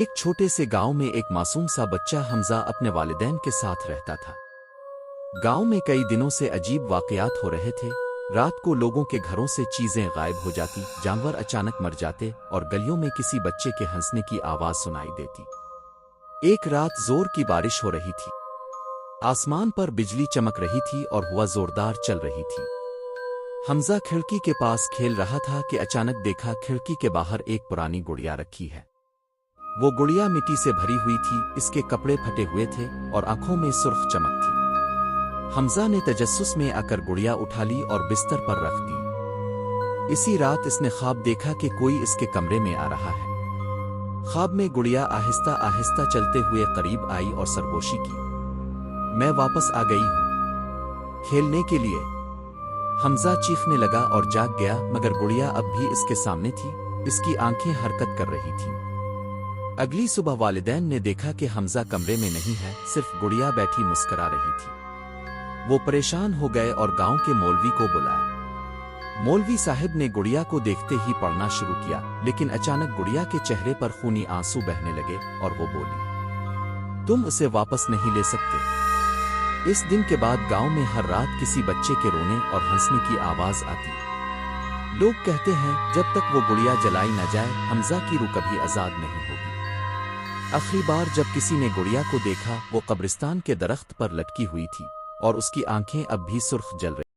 ایک چھوٹے سے گاؤں میں ایک معصوم سا بچہ حمزہ اپنے والدین کے ساتھ رہتا تھا۔ گاؤں میں کئی دنوں سے عجیب واقعات ہو رہے تھے۔ رات کو لوگوں کے گھروں سے چیزیں غائب ہو جاتی، جانور اچانک مر جاتے اور گلیوں میں کسی بچے کے ہنسنے کی آواز سنائی دیتی۔ ایک رات زور کی بارش ہو رہی تھی۔ آسمان پر بجلی چمک رہی تھی اور ہوا زوردار چل رہی تھی۔ حمزہ کھڑکی کے پاس کھیل رہا تھا کہ اچانک دیکھا کھڑکی کے باہر ایک پرانی گڑیا رکھی ہے۔ وہ گڑیا مٹی سے بھری ہوئی تھی، اس کے کپڑے پھٹے ہوئے تھے اور آنکھوں میں سرخ چمک تھی۔ حمزہ نے تجسس میں آ کر گڑیا اٹھا لی اور بستر پر رکھ دی۔ اسی رات اس نے خواب دیکھا کہ کوئی اس کے کمرے میں آ رہا ہے۔ خواب میں گڑیا آہستہ آہستہ چلتے ہوئے قریب آئی اور سرگوشی کی۔ میں واپس آ گئی ہوں کھیلنے کے لیے۔ حمزہ چیخنے لگا اور جاگ گیا، مگر گڑیا اب بھی اس کے سامنے تھی، اس کی آنکھیں حرکت کر رہی تھیں۔ اگلی صبح والدین نے دیکھا کہ حمزہ کمرے میں نہیں ہے، صرف گڑیا بیٹھی مسکرا رہی تھی۔ وہ پریشان ہو گئے اور گاؤں کے مولوی کو بلایا۔ مولوی صاحب نے گڑیا کو دیکھتے ہی پڑھنا شروع کیا، لیکن اچانک گڑیا کے چہرے پر خونی آنسو بہنے لگے اور وہ بولی، تم اسے واپس نہیں لے سکتے۔ اس دن کے بعد گاؤں میں ہر رات کسی بچے کے رونے اور ہنسنے کی آواز آتی۔ لوگ کہتے ہیں جب تک وہ گڑیا جلائی نہ جائے حمزہ کی روح کبھی آزاد نہیں ہوگی۔ آخری بار جب کسی نے گڑیا کو دیکھا وہ قبرستان کے درخت پر لٹکی ہوئی تھی اور اس کی آنکھیں اب بھی سرخ جل رہی